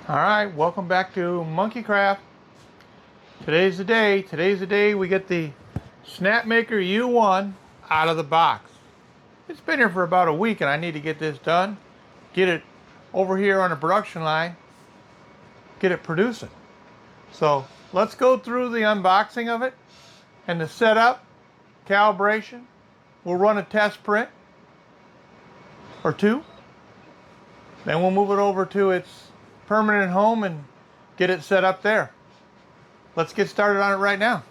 Alright, welcome back to Monkey Craft. Today's the day. We get the Snapmaker U1 out of the box. It's been here for about a week and I need to get this done. Get it over here on the production line. Get it producing. So let's go through the unboxing of it and the setup, calibration. We'll run a test print or two. Then we'll move it over to its permanent home and get it set up there. Let's get started on it right now.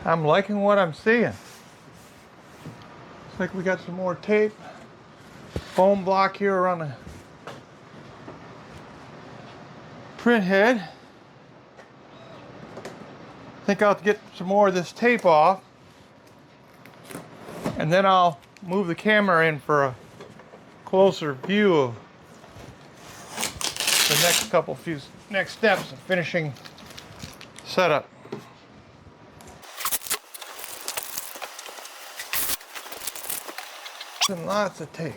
I'm liking what I'm seeing. Looks like we got some more tape, foam block here around the print head. I think I'll get some more of this tape off, and then I'll move the camera in for a closer view of the next steps of finishing setup. And lots of tape.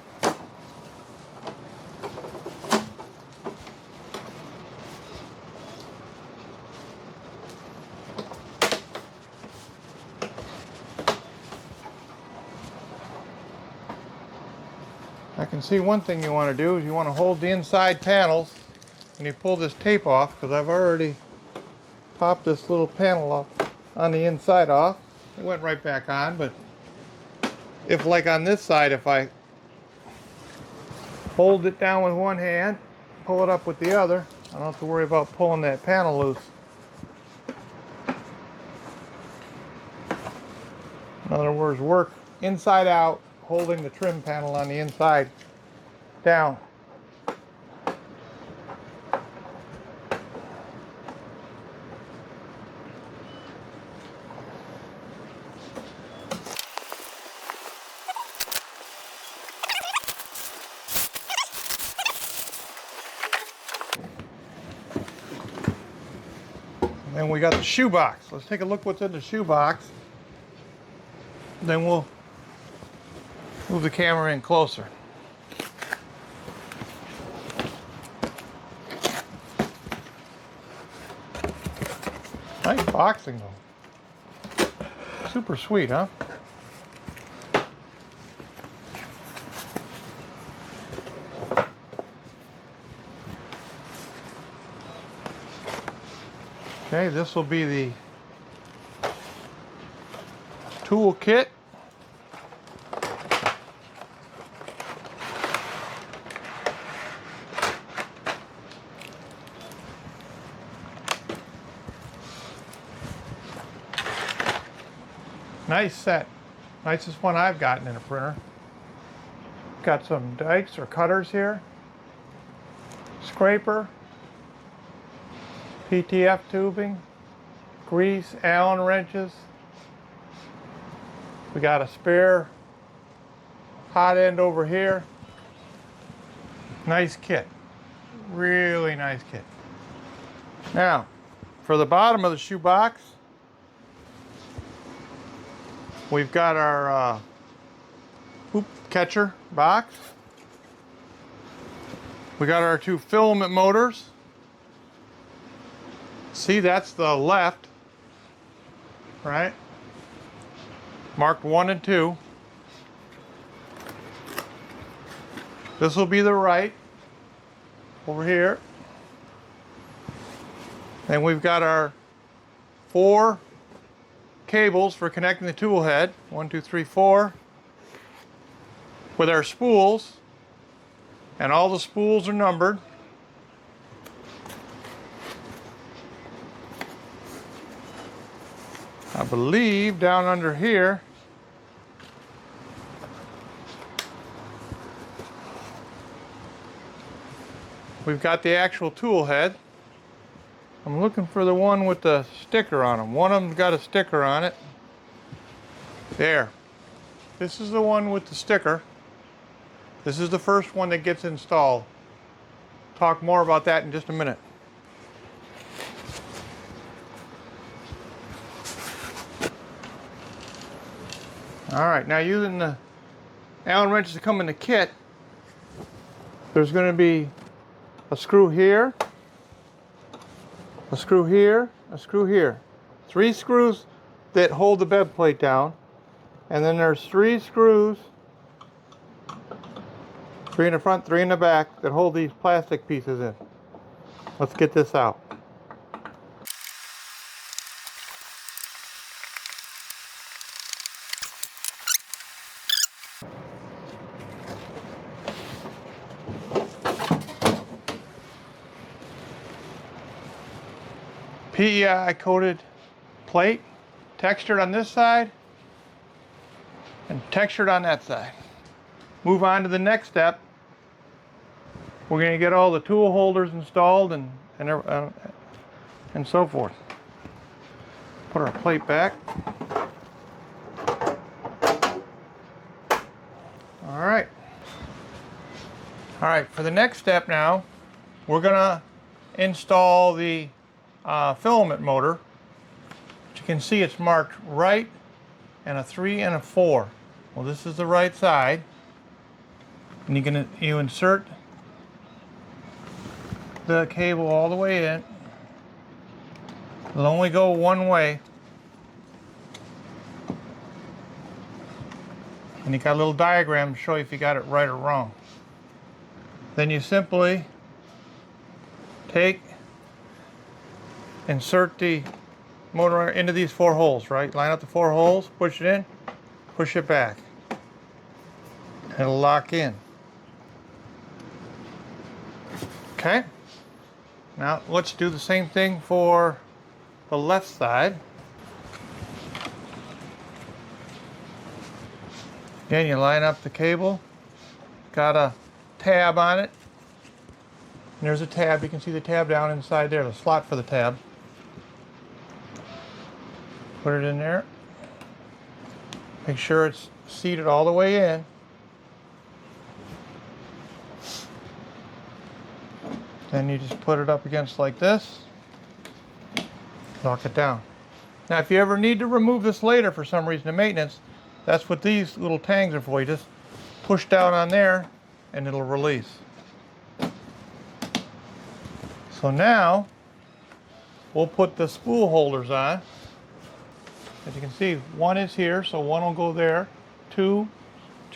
I can see one thing you want to do is you want to hold the inside panels when you pull this tape off, because I've already popped this little panel off on the inside off. It went right back on, but if, like on this side, if I hold it down with one hand, pull it up with the other, I don't have to worry about pulling that panel loose. In other words, work inside out, holding the trim panel on the inside down. And we got the shoebox. Let's take a look what's in the shoebox. Then we'll move the camera in closer. Nice boxing though. Super sweet, huh? Okay, this will be the tool kit. Nice set. Nicest one I've gotten in a printer. Got some dikes or cutters here. Scraper. PTF tubing, grease, Allen wrenches. We got a spare hot end over here. Nice kit, really nice kit. Now, for the bottom of the shoebox, we've got our hoop catcher box. We got our two filament motors. See, that's the left, right? Marked 1 and 2. This will be the right, over here. And we've got our 4 cables for connecting the tool head. 1, 2, 3, 4. With our spools. And all the spools are numbered. I believe down under here we've got the actual tool head. I'm looking for the one with the sticker on them. One of them's got a sticker on it. There. This is the one with the sticker. This is the first one that gets installed. Talk more about that in just a minute. Alright, now using the Allen wrenches that come in the kit, there's going to be a screw here, a screw here, a screw here. 3 screws that hold the bed plate down, and then there's 3 screws, 3 in the front, 3 in the back, that hold these plastic pieces in. Let's get this out. PEI coated plate, textured on this side and textured on that side. Move on to the next step. We're going to get all the tool holders installed and so forth. Put our plate back. All right, for the next step now, we're going to install the filament motor. But you can see it's marked right and a 3 and a 4. Well, this is the right side, and you insert the cable all the way in. It'll only go one way, and you got a little diagram to show you if you got it right or wrong. Then you simply insert the motor into these 4 holes, right? Line up the 4 holes, push it in, push it back. It'll lock in. Okay. Now let's do the same thing for the left side. Again, you line up the cable. Got a tab on it. And there's a tab. You can see the tab down inside there, the slot for the tab. Put it in there. Make sure it's seated all the way in. Then you just put it up against like this. Lock it down. Now if you ever need to remove this later for some reason in maintenance, that's what these little tangs are for. You just push down on there and it'll release. So now we'll put the spool holders on. As you can see, 1 is here, so 1 will go there. 2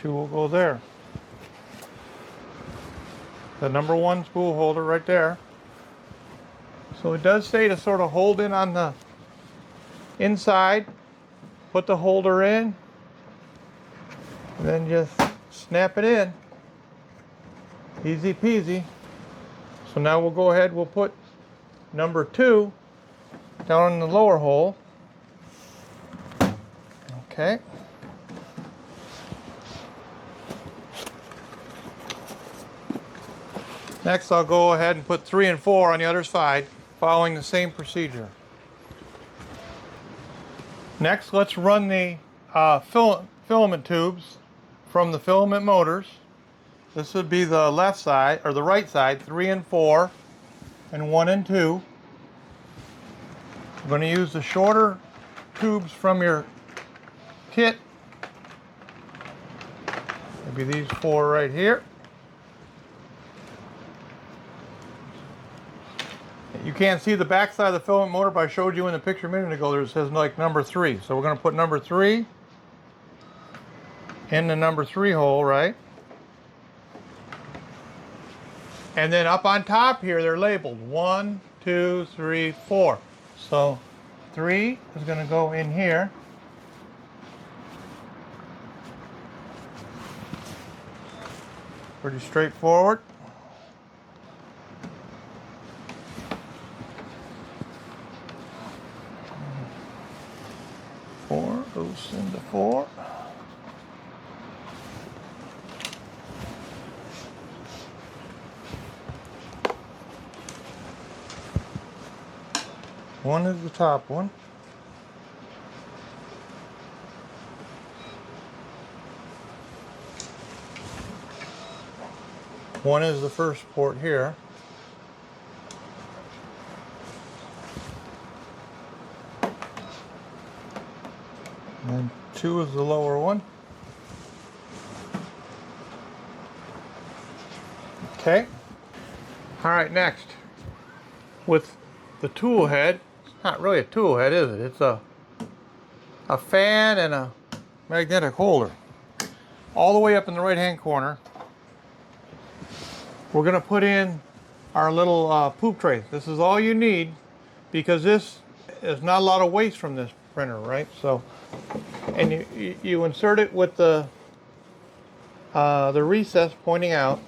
will go there. The number 1 spool holder right there. So it does say to sort of hold in on the inside, put the holder in, and then just snap it in. Easy peasy. So now we'll go ahead, we'll put number 2 down in the lower hole. Okay. Next, I'll go ahead and put 3 and 4 on the other side, following the same procedure. Next, let's run the filament tubes from the filament motors. This would be the left side, or the right side, 3 and 4, and 1 and 2. I'm going to use the shorter tubes from your kit. Maybe these 4 right here. You can't see the back side of the filament motor, but I showed you in the picture a minute ago. There it says like number 3. So we're going to put number 3 in the number 3 hole, right? And then up on top here, they're labeled 1, 2, 3, 4. So 3 is going to go in here. Pretty straightforward. 4 goes into 4. One is the top one. One is the first port here. And 2 is the lower one. Okay. All right, next, with the tool head, it's not really a tool head, is it? It's a fan and a magnetic holder. All the way up in the right-hand corner, we're going to put in our little poop tray. This is all you need because this is not a lot of waste from this printer, right? So, and you insert it with the recess pointing out.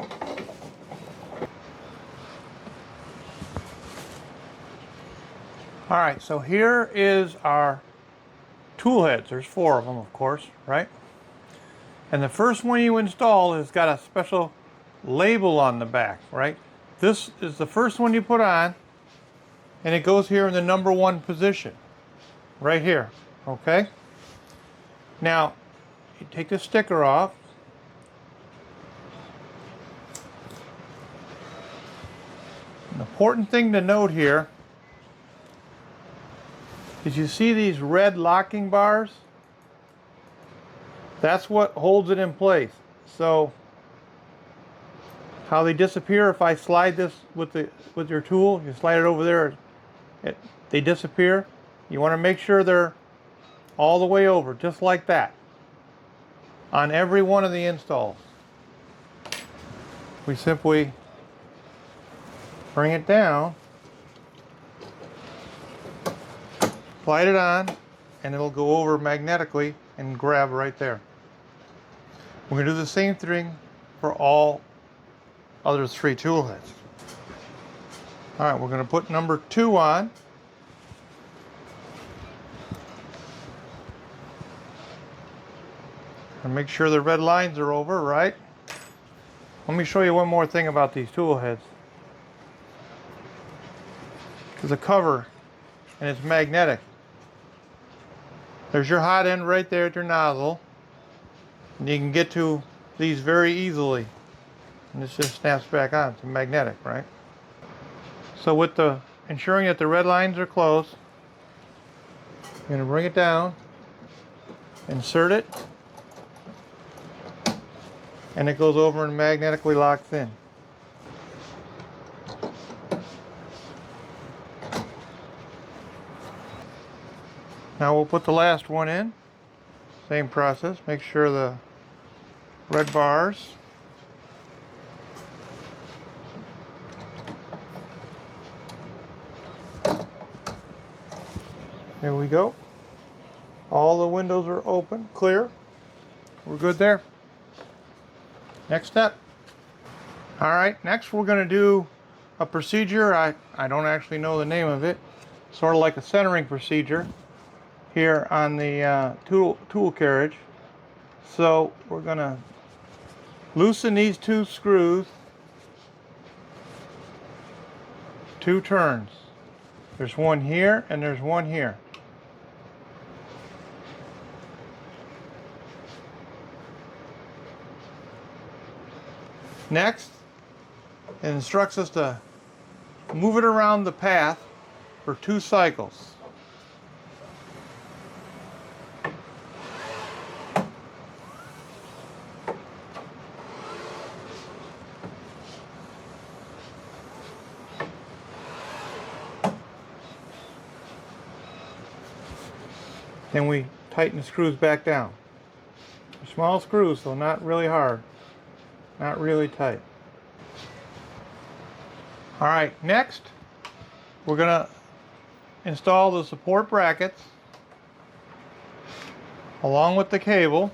All right, so here is our tool heads. There's 4 of them, of course, right? And the first one you install has got a special label on the back, right? This is the first one you put on, and it goes here in the number 1 position, right here, okay? Now, you take the sticker off. An important thing to note here is you see these red locking bars? That's what holds it in place. So how they disappear if I slide this with your tool, you slide it over there, they disappear. You want to make sure they're all the way over, just like that, on every one of the installs. We simply bring it down, slide it on, and it'll go over magnetically and grab right there. We're going to do the same thing for all other 3 tool heads. All right, we're going to put number 2 on. And make sure the red lines are over, right? Let me show you one more thing about these tool heads. There's a cover, and it's magnetic. There's your hot end right there at your nozzle. And you can get to these very easily. And this just snaps back on. It's magnetic, right? So with ensuring that the red lines are closed, I'm going to bring it down, insert it, and it goes over and magnetically locks in. Now we'll put the last one in. Same process. Make sure the red bars. There we go. All the windows are open, clear. We're good there. Next step. All right, next we're going to do a procedure. I don't actually know the name of it. Sort of like a centering procedure here on the tool carriage. So we're going to loosen these 2 screws, 2 turns. There's one here and there's one here. Next, it instructs us to move it around the path for 2 cycles. Then we tighten the screws back down. They're small screws, so not really hard, not really tight. All right, next we're going to install the support brackets along with the cable.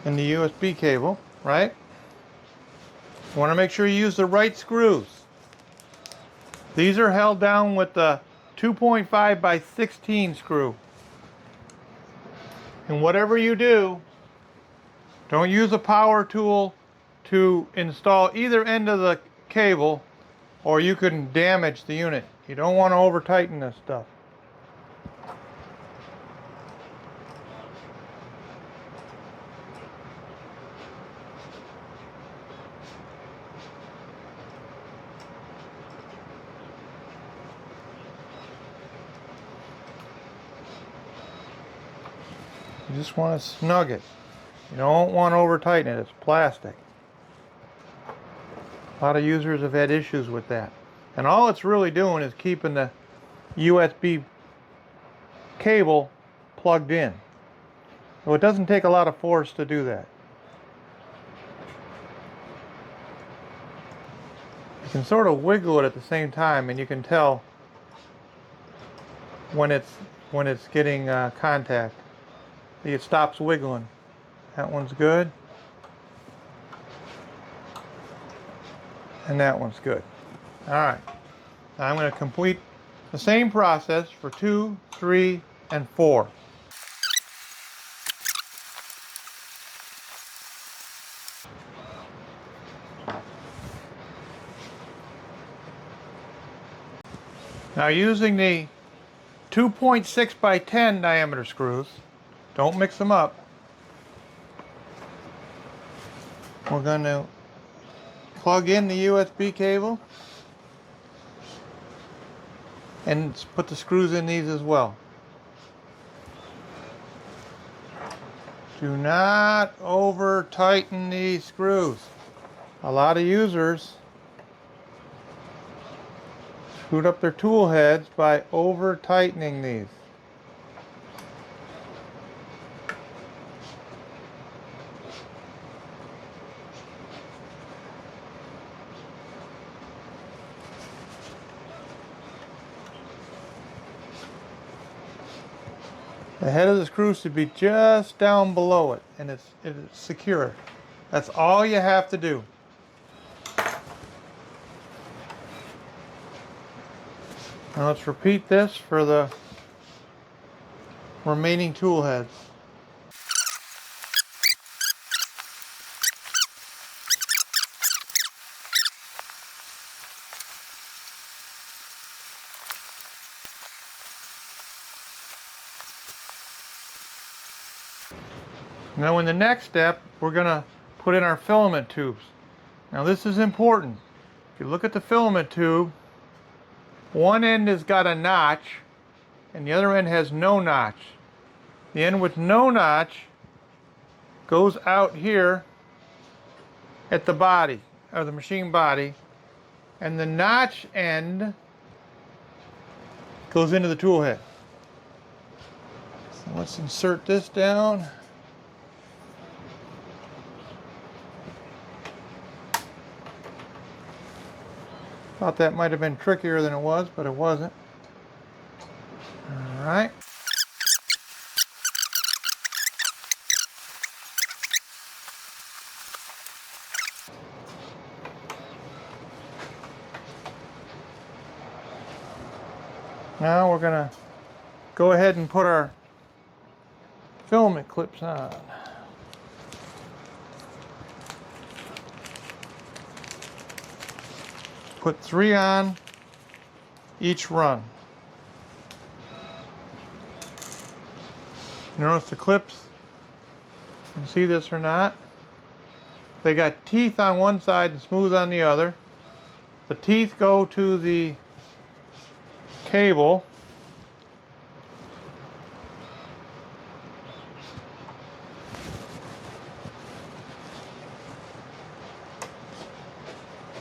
And the USB cable, right? You want to make sure you use the right screws. These are held down with the 2.5 by 16 screw. And whatever you do, don't use a power tool to install either end of the cable, or you can damage the unit. You don't want to over tighten this stuff. You just want to snug it. You don't want to over tighten it. It's plastic. A lot of users have had issues with that. And all it's really doing is keeping the USB cable plugged in. So it doesn't take a lot of force to do that. You can sort of wiggle it at the same time, and you can tell when it's getting contact. It stops wiggling. That one's good. And that one's good. Alright. Now I'm going to complete the same process for 2, 3, and 4. Now using the 2.6 by 10 diameter screws, don't mix them up, we're going to plug in the USB cable and put the screws in these as well. Do not over tighten these screws. A lot of users screwed up their tool heads by over tightening these. The head of the screw should be just down below it, and it's secure. That's all you have to do. Now let's repeat this for the remaining tool heads. Now in the next step, we're going to put in our filament tubes. Now this is important. If you look at the filament tube, one end has got a notch and the other end has no notch. The end with no notch goes out here at the body, or the machine body, and the notch end goes into the tool head. So let's insert this down. Thought that might have been trickier than it was, but it wasn't. All right. Now we're going to go ahead and put our filament clips on. Put 3 on each run. Notice the clips, you can see this or not. They got teeth on one side and smooth on the other. The teeth go to the cable.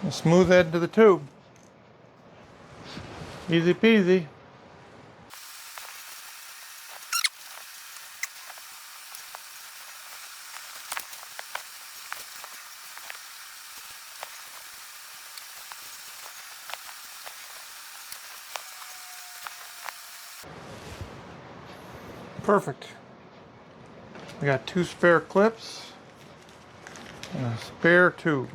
And smooth head to the tube. Easy peasy. Perfect. We got 2 spare clips and a spare tube.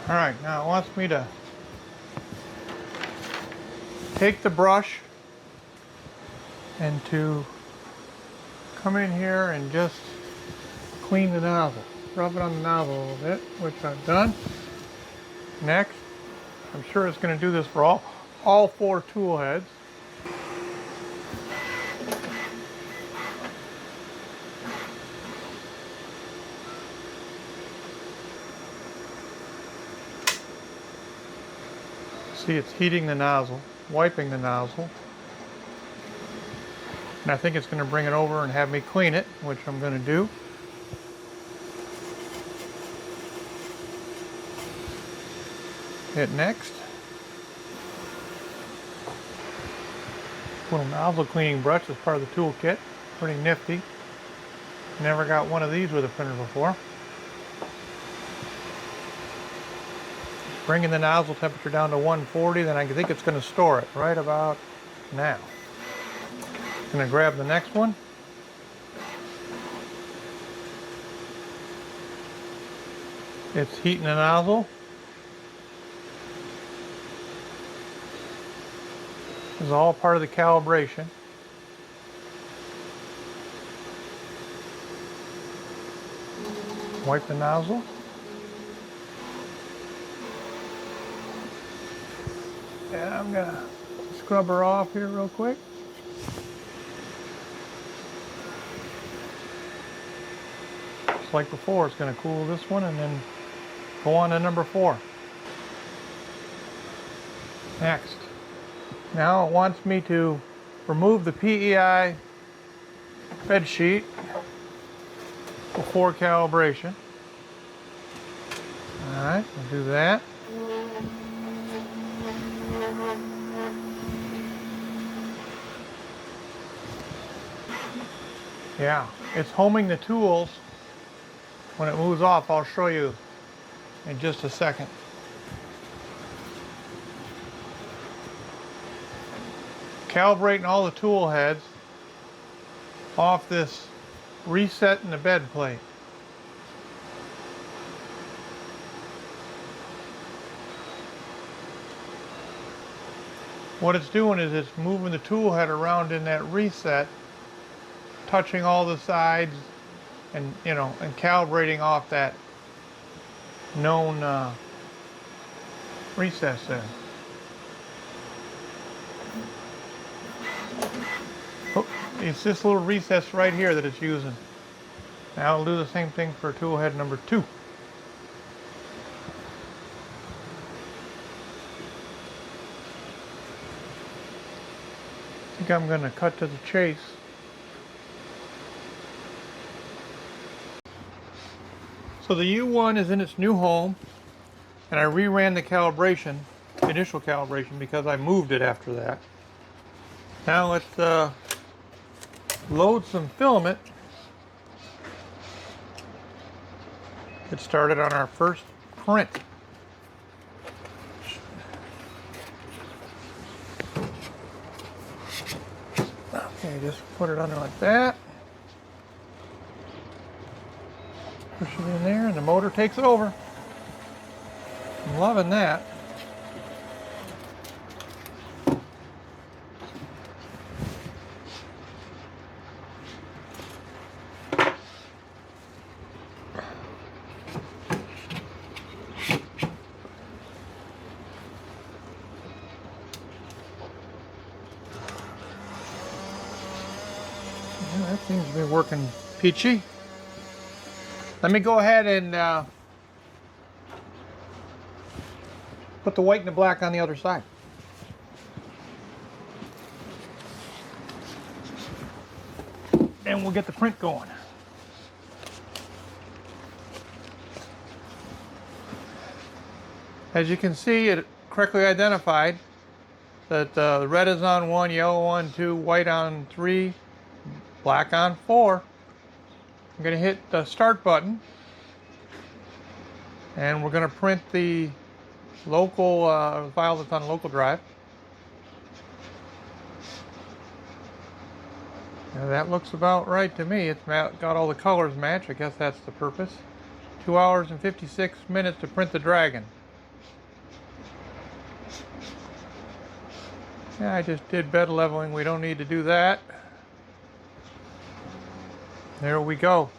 Alright, now it wants me to take the brush and to come in here and just clean the nozzle. Rub it on the nozzle a little bit, which I've done. Next, I'm sure it's going to do this for all 4 tool heads. See, it's heating the nozzle, wiping the nozzle. And I think it's going to bring it over and have me clean it, which I'm going to do. Hit next. Little nozzle cleaning brush as part of the toolkit. Pretty nifty. Never got one of these with a printer before. Bringing the nozzle temperature down to 140, then I think it's going to store it right about now. I'm going to grab the next one. It's heating the nozzle. This is all part of the calibration. Wipe the nozzle. And I'm gonna scrub her off here real quick. Just like before, it's gonna cool this one and then go on to number 4. Next. Now it wants me to remove the PEI bed sheet before calibration. Alright, we'll do that. Yeah, it's homing the tools. When it moves off, I'll show you in just a second. Calibrating all the tool heads off this reset in the bed plate. What it's doing is it's moving the tool head around in that reset, touching all the sides and, you know, and calibrating off that known recess there. Oh, it's this little recess right here that it's using. Now I'll do the same thing for tool head number 2. I think I'm going to cut to the chase. So the U1 is in its new home, and I reran the calibration, initial calibration, because I moved it after that. Now let's load some filament. Get started on our first print. Okay, just put it under like that. Push it in there and the motor takes it over. I'm loving that. Yeah, that seems to be working peachy. Let me go ahead and put the white and the black on the other side. And we'll get the print going. As you can see, it correctly identified that the red is on 1, yellow on 2, white on 3, black on 4. I'm going to hit the start button and we're going to print the local file that's on local drive. Now that looks about right to me. It's got all the colors match. I guess that's the purpose. 2 hours and 56 minutes to print the dragon. Yeah, I just did bed leveling. We don't need to do that. There we go.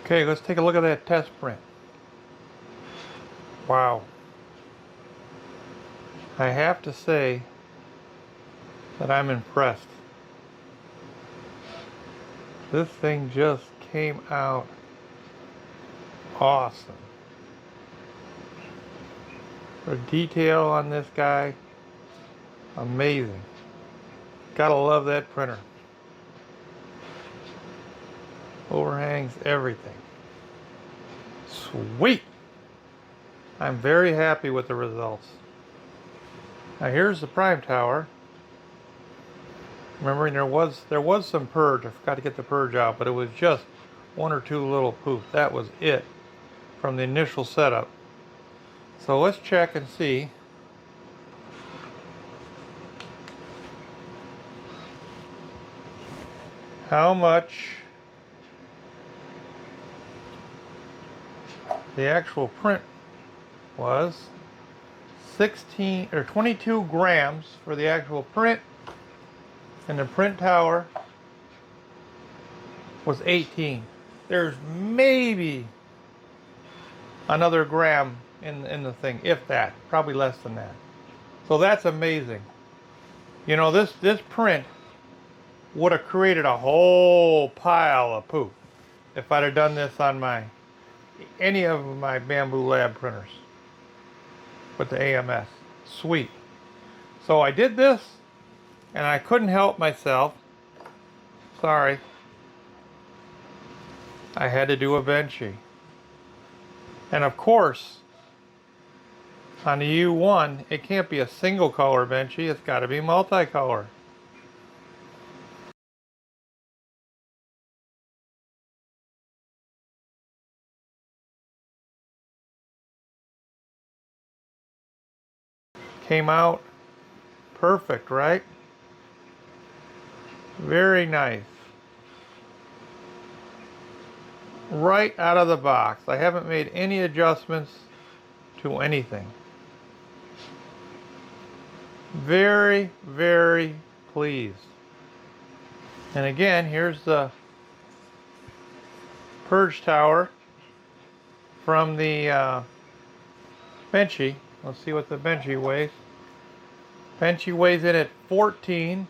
Okay, let's take a look at that test print. Wow. I have to say that I'm impressed. This thing just came out awesome. The detail on this guy, amazing. Gotta love that printer. Overhangs everything. Sweet! I'm very happy with the results. Now here's the prime tower. Remembering there was some purge. I forgot to get the purge out, but it was just one or two little poofs. That was it from the initial setup. So let's check and see how much the actual print was. 16 or 22 grams for the actual print, and the print tower was 18. There's maybe another gram in the thing, if that, probably less than that. So that's amazing. You know, this print would have created a whole pile of poop if I'd have done this on any of my Bamboo Lab printers with the AMS. Sweet. So I did this, and I couldn't help myself. Sorry. I had to do a benchy. And of course, on the U1, it can't be a single color benchy, it's got to be multicolor. Came out perfect, right? Very nice. Right out of the box. I haven't made any adjustments to anything. Very, very pleased. And again, here's the purge tower from the benchy. Let's see what the benchy weighs. Benchy weighs in at 14.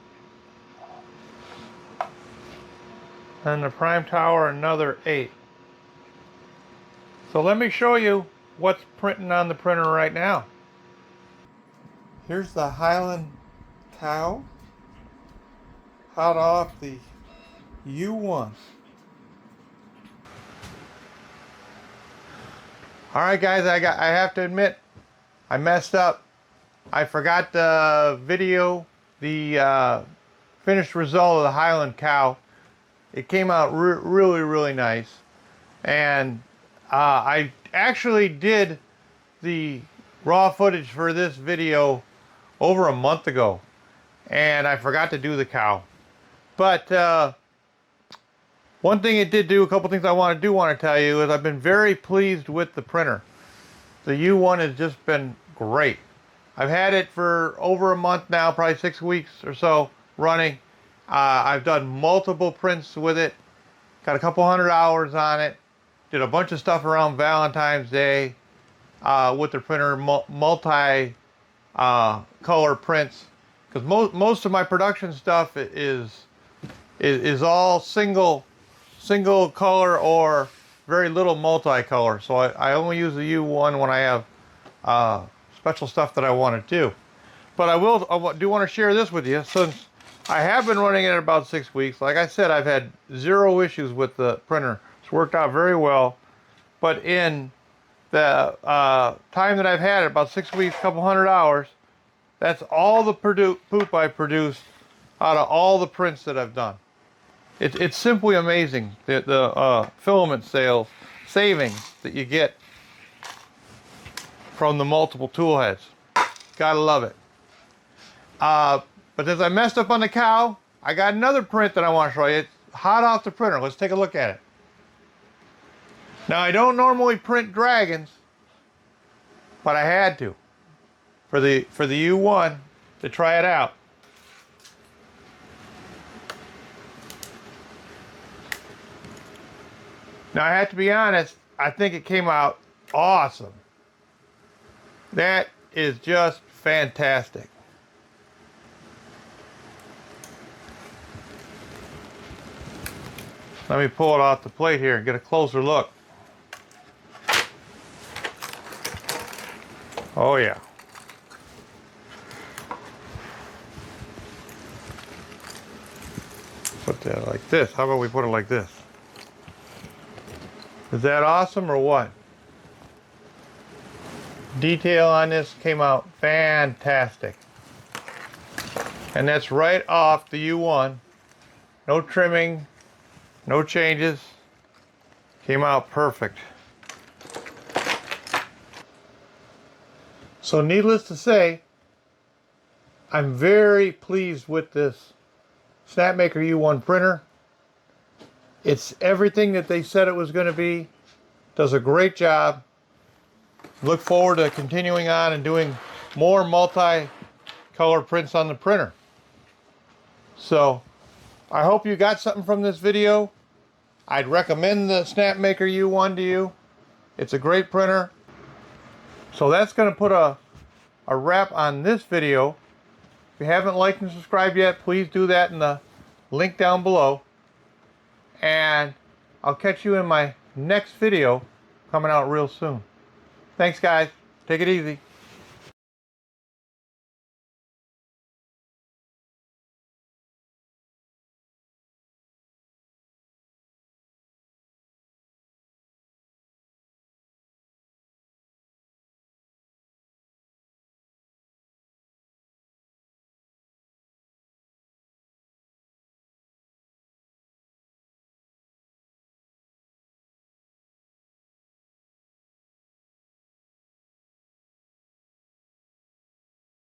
And the prime tower another 8. So let me show you what's printing on the printer right now. Here's the Highland cow, hot off the U1. Alright guys, I have to admit, I messed up. I forgot to video the finished result of the Highland cow. It came out really, really nice. And I actually did the raw footage for this video over a month ago. And I forgot to do the cow. But one thing it did do, a couple things I want to tell you, is I've been very pleased with the printer. The U1 has just been great. I've had it for over a month now, probably 6 weeks or so running. I've done multiple prints with it, got a couple hundred hours on it, did a bunch of stuff around Valentine's Day with the printer, multi color prints, because most of my production stuff is all single color or very little multicolor. So I only use the U1 when I have special stuff that I want to do. But I do want to share this with you, since I have been running it about 6 weeks. Like I said, I've had 0 issues with the printer. It's worked out very well. But in the time that I've had it, about 6 weeks, couple hundred hours, that's all the poop I produced out of all the prints that I've done. It's simply amazing, the filament savings that you get from the multiple tool heads. Gotta love it. But as I messed up on the cow, I got another print that I want to show you. It's hot off the printer. Let's take a look at it. Now, I don't normally print dragons, but I had to for the U1 to try it out. Now, I have to be honest, I think it came out awesome. That is just fantastic. Let me pull it off the plate here and get a closer look. Oh yeah. Put that like this. How about we put it like this? Is that awesome or what? Detail on this came out fantastic. And that's right off the U1. No trimming, no changes. Came out perfect. So needless to say, I'm very pleased with this Snapmaker U1 printer. It's everything that they said it was going to be. Does a great job. Look forward to continuing on and doing more multi-color prints on the printer. So, I hope you got something from this video. I'd recommend the Snapmaker U1 to you. It's a great printer. So that's going to put a wrap on this video. If you haven't liked and subscribed yet, please do that in the link down below. And I'll catch you in my next video coming out real soon. Thanks, guys. Take it easy.